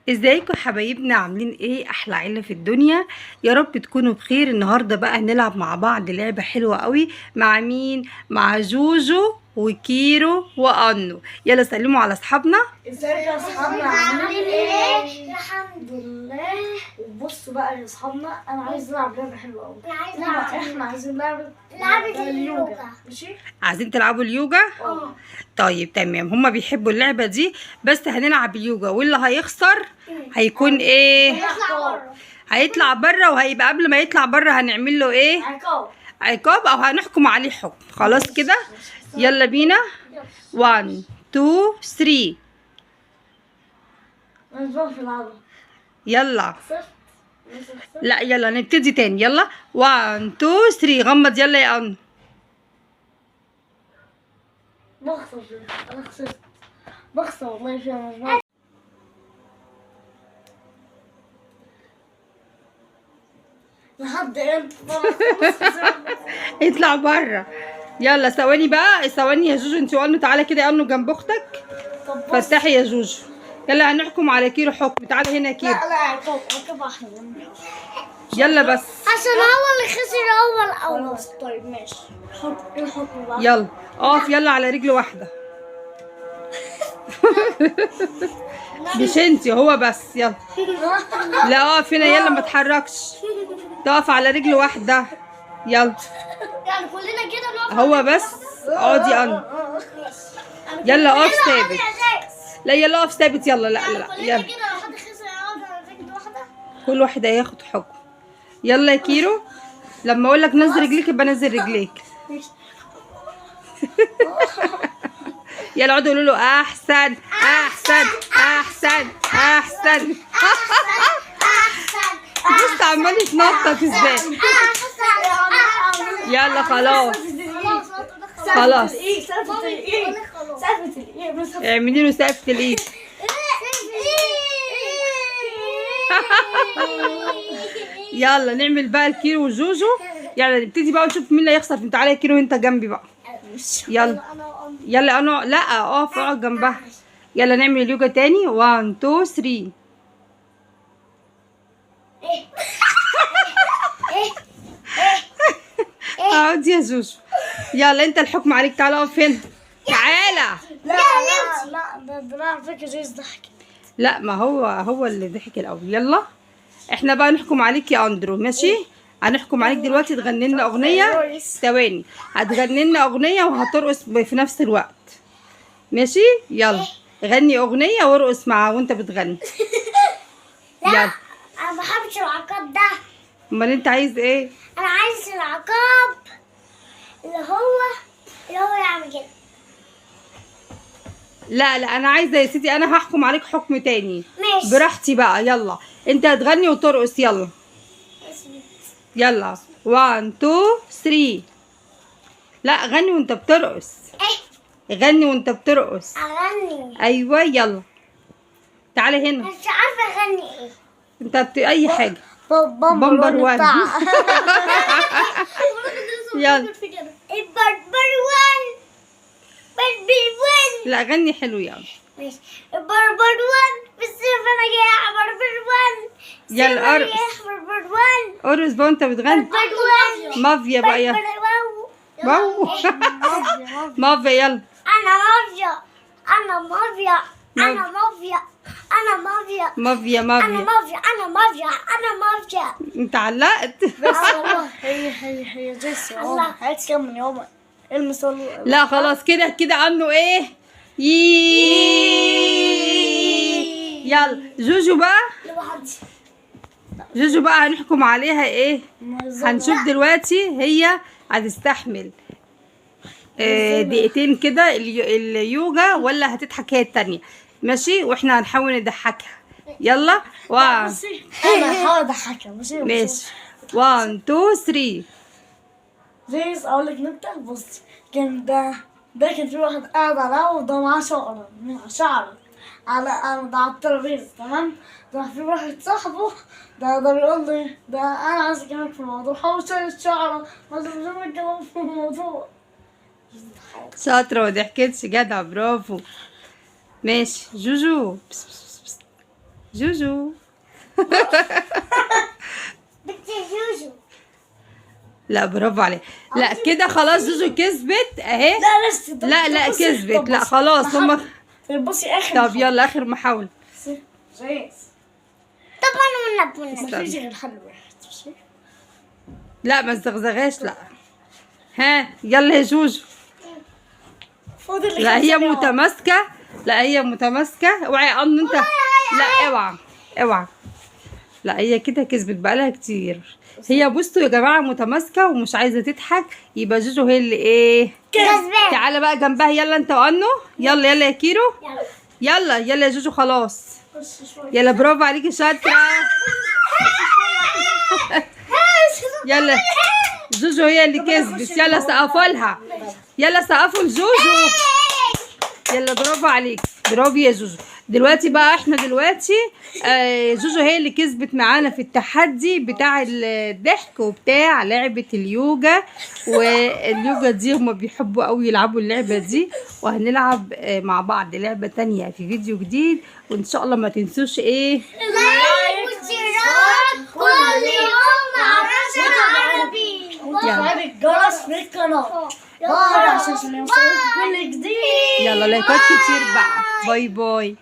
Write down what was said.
ازيكم حبايبنا؟ عاملين ايه؟ احلى عيله في الدنيا. يا رب تكونوا بخير. النهارده بقى هنلعب مع بعض لعبه حلوه قوي. مع مين؟ مع جوجو وكيرو وانو. يلا سلموا على اصحابنا. ازيك يا اصحابنا؟ عاملين ايه؟ الحمد لله. وبصوا بقى يا اصحابنا، انا عايز العب لعبه حلوه قوي. احنا عايزين لعبه اليوجا. ماشي؟ عايزين تلعبوا اليوجا؟ طيب تمام، هما بيحبوا اللعبه دي. بس هنلعب اليوجا واللي هيخسر هيكون ايه؟ هيطلع بره. وهيبقى قبل ما يطلع بره هنعمل له ايه؟ عقاب او هنحكم عليه حكم. خلاص كده؟ يلا بينا. 1 2 3. نظام في العضله. يلا. لا يلا نبتدي تاني. يلا 1 2 3. غمض يلا يا أنو. بخسر. انا خسرت. بخسر والله فيها مجموعة. لحد امتى؟ اطلع بره. يلا ثواني بقى، ثواني يا جوجو. انت وأنو تعالى كده يا أنو جنب اختك. فتحي يا جوجو. يلا هنحكم على كيلو حكم. تعالى هنا يا كيلو. لا عقاب احلى. يلا بس عشان هو اللي خسر اول. خلاص طيب ماشي. حط الحكم بقى. يلا اقف. يلا على رجل واحدة. مش انتي، هو بس. يلا لا اقف هنا. يلا ما تحركش. تقف على رجل واحدة. يلا يعني كلنا كده نقف. هو بس. اقعدي أنو. يلا اقف ثابت. لا يلا اقف ثابت. يلا لا كلنا يلا. كده لو حد خسر يقعد على رجل واحدة. كل واحد هياخد حكم. يلا يا كيرو. لما اقول لك نزل رجليك يبقى نزل رجليك. يلا اقعدوا قولوا له احسن احسن احسن احسن. بص عمال يتنطط ازاي. يلا خلاص. خلاص اعملي له سقفة الايد. يلا نعمل بقى الكيلو وجوجو. يلا نبتدي بقى ونشوف مين اللي هيخسر. تعالى يا كيلو انت جنبي بقى. يلا يلا انا لا اقف. اقعد جنبها. يلا نعمل اليوجا تاني. 1 2 3. اقعد يا جوجو. يلا انت الحكم عليك. تعالى اقف هنا. تعالى. لا ده على فكرة جايز ضحك. لا ما هو اللي ضحك الاول. يلا احنا بقى نحكم عليك يا اندرو. ماشي؟ هنحكم عليك دلوقتي. تغني لنا اغنيه. ثواني. هتغني لنا اغنيه وهترقص في نفس الوقت. ماشي؟ يلا غني اغنيه وارقص معاها وانت بتغني. يلا. انا ما بحبش العقاب ده. امال انت عايز ايه؟ انا عايز العقاب اللي هو يعمل كده. لا انا عايزه يا سيدي. انا هحكم عليك حكم تاني. ماشي. براحتي بقى. يلا انت هتغني وترقص. يلا يلا 1 2 3. لا غني وانت بترقص. غني وانت بترقص. اغني. ايوه يلا. تعالى هنا. مش عارفه اغني ايه. انت اي حاجه. بمبر وان. يلا البربر وان. بربر وان. لا غني حلو. يلا ماشي. البربر وان في الصيف انا جاي. بربر وان. يلا ارقص. بربر وان. ارقص بقى وانت بتغني. بربر وان. مافيا بقى. يلا باو. مافيا يلا. انا مافيا. انا مافيا. انا مافيا. انا مافيا. مافيا انا مافيا. مافيا. انا مافيا. انا مافيا. انت علقت. بس والله هي جيسي والله. هات كم من يوم المس. لا خلاص كده عنه ايه. يلا جوجو بقى. جوجو بقى هنحكم عليها ايه. هنشوف دلوقتي هي هتستحمل دقيقتين كده اليوجا ولا هتضحك هي التانية. ماشي؟ واحنا هنحاول نضحكها. يلا 1. انا هحاول اضحكها. ماشي 1 2 3. جيس اقول لك نكته. بصي كان ده كان في واحد قاعد على القهوة وده معاه شعر على الترابيزه. تمام. ده في واحد صاحبه ده بيقول لي ده انا عايز اكلمك في الموضوع. حاول شيل الشعر. ما تبقاش نتكلم في الموضوع. شاطرة وضحكتش. جدع برافو. ماشي جوجو. بس. جوجو. بنتي جوجو. لا برافو عليك. لا كده خلاص جوجو كسبت اهي. لا لسه. لا كسبت. لا خلاص هما. بصي اخر. طب يلا اخر محاولة. طبعا ما فيش غير حل واحد. لا ما تزغزغاش. لا ها يلا يا جوجو. لا هي متماسكة. لا هي متماسكة. اوعي يا انو انت. لا اوعى. لا هي كده كسبت بقالها كتير. هي بصوا يا جماعة متماسكة ومش عايزة تضحك، يبقى جوجو هي اللي ايه كسبان. تعالى بقى جنبها. يلا انت وانو. يلا يا كيرو. يلا يا جوجو خلاص. يلا برافو عليكي شاطرة. يلا جوجو هي اللي كسبت. يلا سقفوا لها. يلا سقفوا لجوجو. يلا برافو عليك. برافو يا جوجو. دلوقتي بقى احنا دلوقتي جوجو هي اللي كسبت معانا في التحدي بتاع الضحك وبتاع لعبة اليوجا. واليوجا دي هما بيحبوا قوي يلعبوا اللعبة دي، وهنلعب مع بعض لعبة تانية في فيديو جديد. وان شاء الله ما تنسوش ايه لايك واشتراك كل يوم مع رشا عربي وتفعيل الجرس في القناة عشان يوصلك كل جديد. يلا لايكات كتير بقى. باي باي.